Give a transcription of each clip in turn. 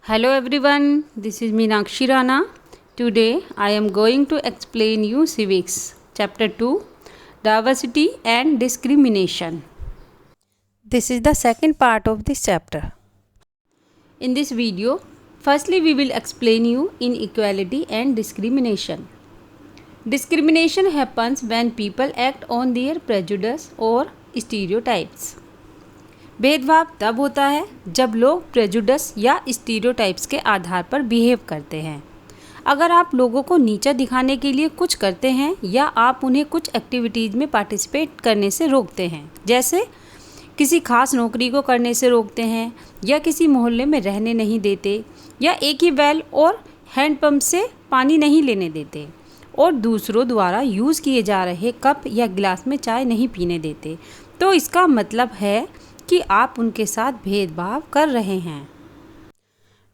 Hello everyone, this is Meenakshi Rana. Today I am going to explain you Civics, Chapter 2, Diversity and Discrimination. This is the second part of this chapter. In this video, firstly we will explain you inequality and discrimination. Discrimination happens when people act on their prejudice or stereotypes. भेदभाव तब होता है जब लोग prejudice या stereotypes के आधार पर behave करते हैं। अगर आप लोगों को नीचा दिखाने के लिए कुछ करते हैं या आप उन्हें कुछ एक्टिविटीज़ में पार्टिसिपेट करने से रोकते हैं, जैसे किसी खास नौकरी को करने से रोकते हैं या किसी मोहल्ले में रहने नहीं देते या एक ही वेल और हैंडपम्प से पानी नहीं लेने देते और दूसरों द्वारा यूज़ किए जा रहे कप या गिलास में चाय नहीं पीने देते, तो इसका मतलब है कि आप उनके साथ भेदभाव कर रहे हैं।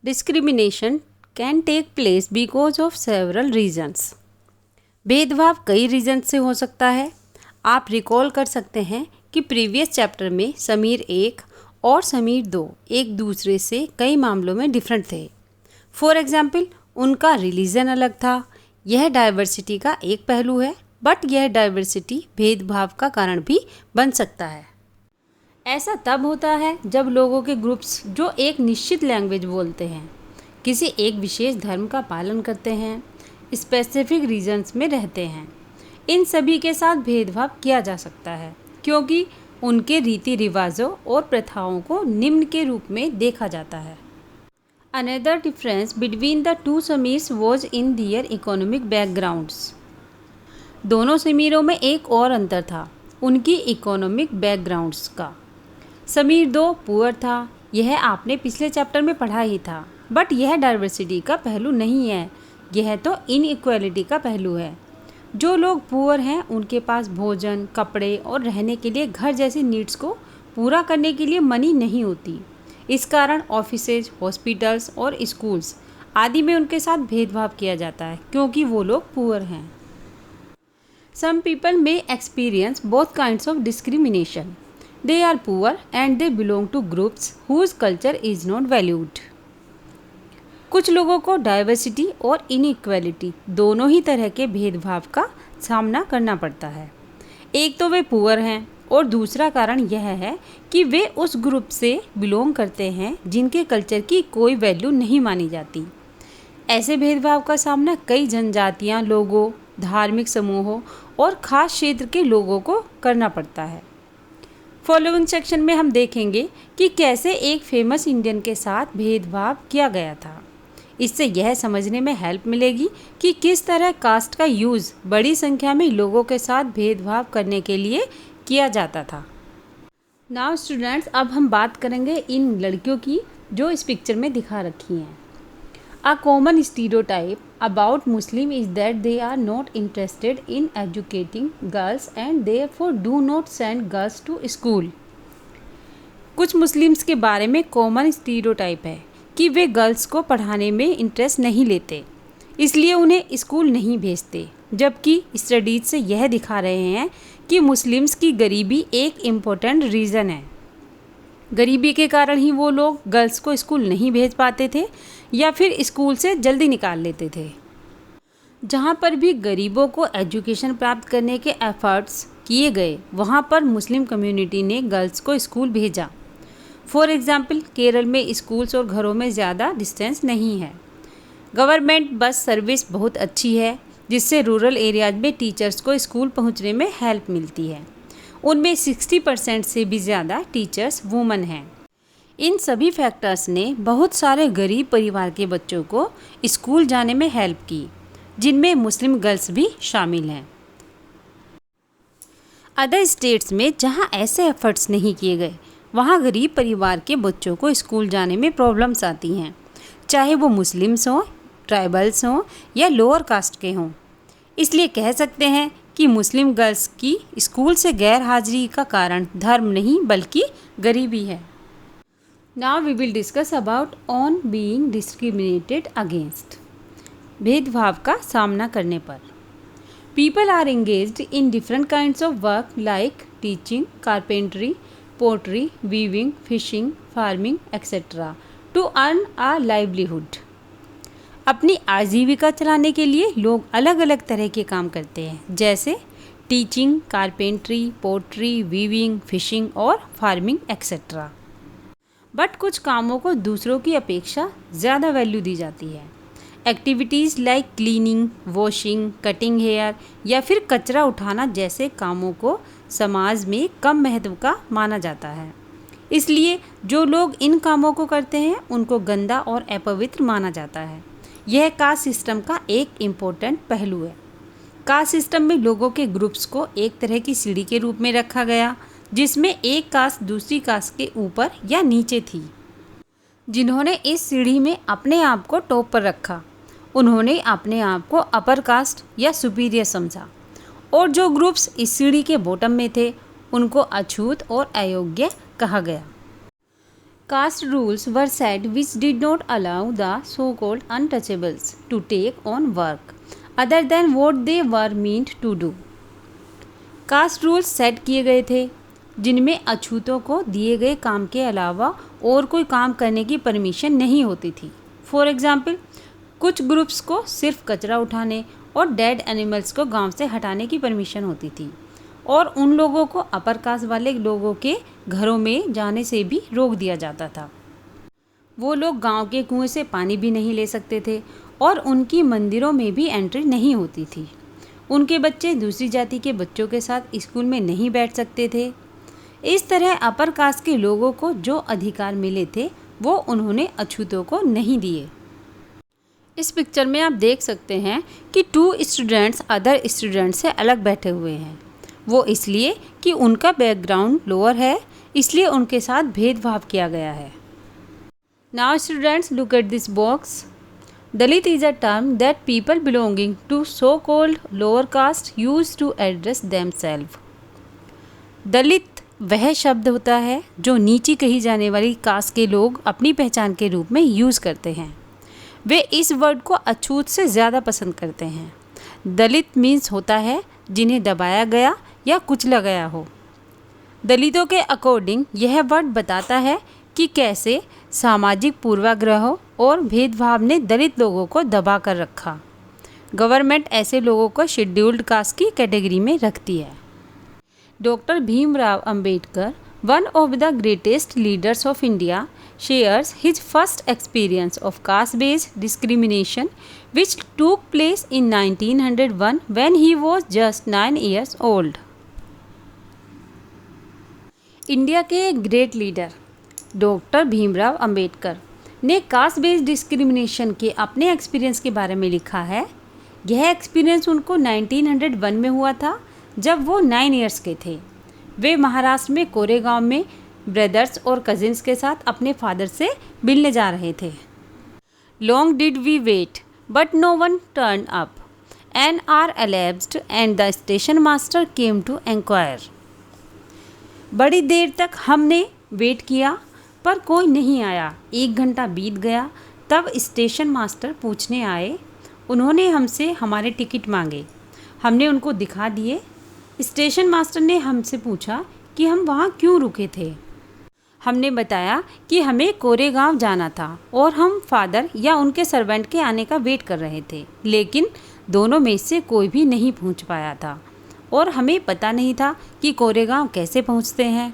Discrimination can take place because of several reasons. भेदभाव कई रीजन से हो सकता है। आप रिकॉल कर सकते हैं कि प्रीवियस चैप्टर में समीर 1 और समीर 2 एक दूसरे से कई मामलों में डिफरेंट थे। फॉर एग्जाम्पल, उनका रिलीजन अलग था। यह डाइवर्सिटी का एक पहलू है, बट यह डाइवर्सिटी भेदभाव का कारण भी बन सकता है। ऐसा तब होता है जब लोगों के ग्रुप्स जो एक निश्चित लैंग्वेज बोलते हैं, किसी एक विशेष धर्म का पालन करते हैं, स्पेसिफिक रीजन्स में रहते हैं, इन सभी के साथ भेदभाव किया जा सकता है क्योंकि उनके रीति रिवाजों और प्रथाओं को निम्न के रूप में देखा जाता है। Another difference between the two Samirs was in their economic backgrounds. दोनों समीरों में एक और अंतर था, उनकी इकोनॉमिक बैकग्राउंड्स का। समीर 2 पुअर था, यह आपने पिछले चैप्टर में पढ़ा ही था, बट यह डाइवर्सिटी का पहलू नहीं है, यह तो इनइक्वालिटी का पहलू है। जो लोग पुअर हैं उनके पास भोजन, कपड़े और रहने के लिए घर जैसी नीड्स को पूरा करने के लिए मनी नहीं होती। इस कारण ऑफिसेज, हॉस्पिटल्स और स्कूल्स आदि में उनके साथ भेदभाव किया जाता है क्योंकि वो लोग पुअर हैं। Some people may experience both kinds of discrimination. They are poor and they belong to groups whose culture is not valued. कुछ लोगों को डाइवर्सिटी और इनइक्वालिटी दोनों ही तरह के भेदभाव का सामना करना पड़ता है। एक तो वे पुअर हैं और दूसरा कारण यह है कि वे उस ग्रुप से बिलोंग करते हैं जिनके कल्चर की कोई वैल्यू नहीं मानी जाती। ऐसे भेदभाव का सामना कई जनजातियाँ, लोगों, धार्मिक समूहों और ख़ास क्षेत्र के लोगों को करना पड़ता है। फॉलोइंग सेक्शन में हम देखेंगे कि कैसे एक फेमस इंडियन के साथ भेदभाव किया गया था। इससे यह समझने में हेल्प मिलेगी कि किस तरह कास्ट का यूज़ बड़ी संख्या में लोगों के साथ भेदभाव करने के लिए किया जाता था। नाउ स्टूडेंट्स, अब हम बात करेंगे इन लड़कियों की जो इस पिक्चर में दिखा रखी हैं। A common stereotype about Muslim is that they are not interested in educating girls and therefore do not send girls to school. कुछ मुस्लिम्स के बारे में कॉमन स्टीरियोटाइप है कि वे गर्ल्स को पढ़ाने में इंटरेस्ट नहीं लेते, इसलिए उन्हें स्कूल नहीं भेजते, जबकि स्टडीज से यह दिखा रहे हैं कि मुस्लिम्स की गरीबी एक इम्पोर्टेंट रीज़न है। गरीबी के कारण ही वो लोग गर्ल्स को स्कूल नहीं भेज पाते थे या फिर स्कूल से जल्दी निकाल लेते थे। जहाँ पर भी गरीबों को एजुकेशन प्राप्त करने के एफर्ट्स किए गए, वहाँ पर मुस्लिम कम्युनिटी ने गर्ल्स को स्कूल भेजा। फॉर एग्ज़ाम्पल, केरल में स्कूल्स और घरों में ज़्यादा डिस्टेंस नहीं है। गवर्नमेंट बस सर्विस बहुत अच्छी है, जिससे रूरल एरियाज में टीचर्स को स्कूल पहुँचने में हेल्प मिलती है। उनमें 60% से भी ज़्यादा टीचर्स वुमन हैं। इन सभी फैक्टर्स ने बहुत सारे गरीब परिवार के बच्चों को स्कूल जाने में हेल्प की, जिनमें मुस्लिम गर्ल्स भी शामिल हैं। अदर स्टेट्स में जहां ऐसे एफर्ट्स नहीं किए गए, वहां गरीब परिवार के बच्चों को स्कूल जाने में प्रॉब्लम्स आती हैं, चाहे वो मुस्लिम्स हों, ट्राइबल्स हों या लोअर कास्ट के हों। इसलिए कह सकते हैं कि मुस्लिम गर्ल्स की स्कूल से गैर हाजिरी का कारण धर्म नहीं बल्कि गरीबी है। Now we will discuss about on being discriminated against. भेदभाव का सामना करने पर people are engaged in different kinds of work like teaching, carpentry, pottery, weaving, fishing, farming etcetera to earn a livelihood. अपनी आजीविका चलाने के लिए लोग अलग अलग तरह के काम करते हैं, जैसे teaching, carpentry, pottery, weaving, fishing और फार्मिंग एक्सेट्रा। बट कुछ कामों को दूसरों की अपेक्षा ज़्यादा वैल्यू दी जाती है। Activities like cleaning, washing, cutting hair या फिर कचरा उठाना जैसे कामों को समाज में कम महत्व का माना जाता है। इसलिए जो लोग इन कामों को करते हैं उनको गंदा और अपवित्र माना जाता है। यह कास्ट सिस्टम का एक इम्पोर्टेंट पहलू है। कास्ट सिस्टम में लोगों के ग्रुप्स को एक तरह की सीढ़ी के रूप में रखा गया, जिसमें एक कास्ट दूसरी कास्ट के ऊपर या नीचे थी। जिन्होंने इस सीढ़ी में अपने आप को टॉप पर रखा, उन्होंने अपने आप को अपर कास्ट या सुपीरियर समझा, और जो ग्रुप्स इस सीढ़ी के बॉटम में थे उनको अछूत और अयोग्य कहा गया। Caste rules were set which did not allow the so-called untouchables to take on work other than what they were meant to do. Caste rules set किए गए थे जिनमें अछूतों को दिए गए काम के अलावा और कोई काम करने की परमिशन नहीं होती थी। फॉर एग्ज़ाम्पल, कुछ ग्रुप्स को सिर्फ कचरा उठाने और डेड एनिमल्स को गांव से हटाने की परमिशन होती थी, और उन लोगों को अपर कास्ट वाले लोगों के घरों में जाने से भी रोक दिया जाता था। वो लोग गांव के कुएं से पानी भी नहीं ले सकते थे और उनकी मंदिरों में भी एंट्री नहीं होती थी। उनके बच्चे दूसरी जाति के बच्चों के साथ स्कूल में नहीं बैठ सकते थे। इस तरह अपर कास्ट के लोगों को जो अधिकार मिले थे वो उन्होंने अछूतों को नहीं दिए। इस पिक्चर में आप देख सकते हैं कि 2 स्टूडेंट्स अदर स्टूडेंट्स से अलग बैठे हुए हैं। वो इसलिए कि उनका बैकग्राउंड लोअर है, इसलिए उनके साथ भेदभाव किया गया है। Now students, look at this box. Dalit is a term that people belonging to so called lower caste use to address themself. Dalit वह शब्द होता है जो नीची कही जाने वाली कास्ट के लोग अपनी पहचान के रूप में यूज़ करते हैं। वे इस वर्ड को अछूत से ज़्यादा पसंद करते हैं। दलित मीन्स होता है जिन्हें दबाया गया या कुचला गया हो। दलितों के अकॉर्डिंग यह वर्ड बताता है कि कैसे सामाजिक पूर्वाग्रहों और भेदभाव ने दलित लोगों को दबा कर रखा। गवर्नमेंट ऐसे लोगों को शेड्यूल्ड कास्ट की कैटेगरी में रखती है। Doctor Bhimrao Ambedkar, one of the greatest leaders of India, shares his first experience of caste-based discrimination which took place in 1901 when he was just 9 years old. India के great leader doctor Bhimrao Ambedkar ने caste based discrimination के अपने experience के बारे में लिखा है। यह एक्सपीरियंस उनको 1901 में हुआ था जब वो 9 ईयर्स के थे। वे महाराष्ट्र में कोरेगांव में ब्रदर्स और कजिन्स के साथ अपने फादर से मिलने जा रहे थे। Long did we wait but no one turn up. An hour elapsed and the station master came to enquire। बड़ी देर तक हमने वेट किया पर कोई नहीं आया। 1 घंटा बीत गया, तब स्टेशन मास्टर पूछने आए। उन्होंने हमसे हमारे टिकट मांगे, हमने उनको दिखा दिए। स्टेशन मास्टर ने हमसे पूछा कि हम वहाँ क्यों रुके थे। हमने बताया कि हमें कोरेगांव जाना था और हम फादर या उनके सर्वेंट के आने का वेट कर रहे थे, लेकिन दोनों में से कोई भी नहीं पहुंच पाया था और हमें पता नहीं था कि कोरेगांव कैसे पहुंचते हैं।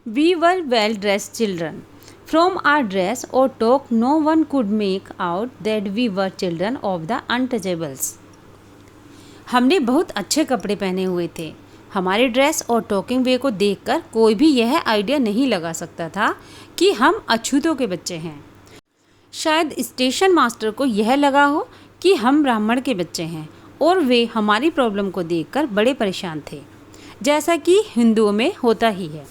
We were well dressed children. From our dress और talk no one could make out that we were children of the untouchables. हमने बहुत अच्छे कपड़े पहने हुए थे। हमारे ड्रेस और टॉकिंग वे को देखकर कोई भी यह आइडिया नहीं लगा सकता था कि हम अछूतों के बच्चे हैं। शायद स्टेशन मास्टर को यह लगा हो कि हम ब्राह्मण के बच्चे हैं और वे हमारी प्रॉब्लम को देखकर बड़े परेशान थे, जैसा कि हिंदुओं में होता ही है।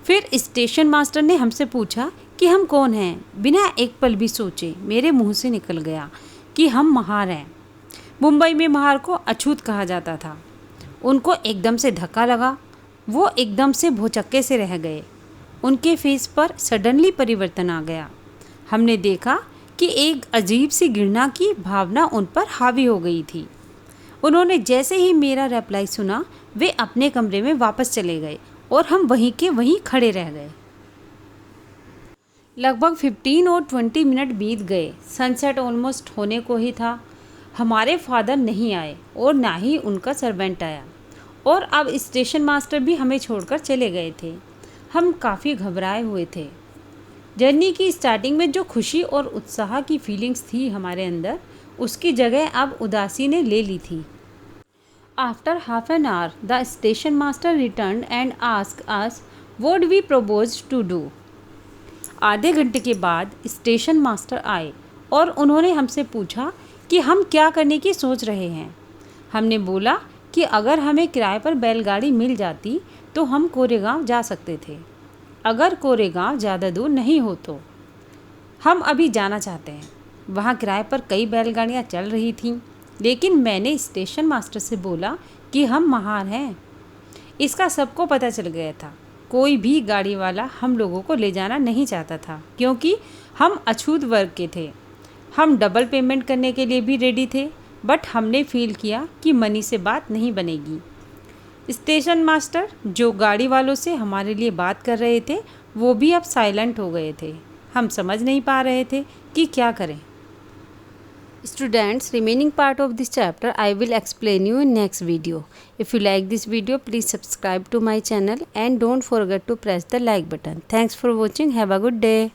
फिर स्टेशन मास्टर ने हमसे पूछा कि हम कौन हैं। बिना एक पल भी सोचे मेरे मुंह से निकल गया कि हम महार हैं। मुंबई में महार को अछूत कहा जाता था। उनको एकदम से धक्का लगा, वो एकदम से भौचक्के से रह गए। उनके फेस पर सडनली परिवर्तन आ गया। हमने देखा कि एक अजीब सी घृणा की भावना उन पर हावी हो गई थी। उन्होंने जैसे ही मेरा रिप्लाई सुना, वे अपने कमरे में वापस चले गए और हम वहीं के वहीं खड़े रह गए। लगभग 15 और 20 मिनट बीत गए। सनसेट ऑलमोस्ट होने को ही था। हमारे फादर नहीं आए और ना ही उनका सर्वेंट आया, और अब स्टेशन मास्टर भी हमें छोड़कर चले गए थे। हम काफ़ी घबराए हुए थे। जर्नी की स्टार्टिंग में जो खुशी और उत्साह की फीलिंग्स थी हमारे अंदर, उसकी जगह अब उदासी ने ले ली थी। After half an hour the station master return and ask us what we propose to do. आधे घंटे के बाद स्टेशन मास्टर आए और उन्होंने हमसे पूछा कि हम क्या करने की सोच रहे हैं। हमने बोला कि अगर हमें किराए पर बैलगाड़ी मिल जाती तो हम कोरेगांव जा सकते थे, अगर कोरेगांव ज़्यादा दूर नहीं हो तो। हम अभी जाना चाहते हैं। वहाँ किराए पर कई बैलगाड़ियाँ चल रही थीं, लेकिन मैंने स्टेशन मास्टर से बोला कि हम महार हैं। इसका सबको पता चल गया था। कोई भी गाड़ी वाला हम लोगों को ले जाना नहीं चाहता था, क्योंकि हम अछूत वर्ग के थे। हम डबल पेमेंट करने के लिए भी रेडी थे, बट हमने फील किया कि मनी से बात नहीं बनेगी। स्टेशन मास्टर जो गाड़ी वालों से हमारे लिए बात कर रहे थे, वो भी अब साइलेंट हो गए थे। हम समझ नहीं पा रहे थे कि क्या करें। Students, remaining part of this chapter I will explain you in next video. If you like this video, please subscribe to my channel and don't forget to press the like button. Thanks for watching. Have a good day.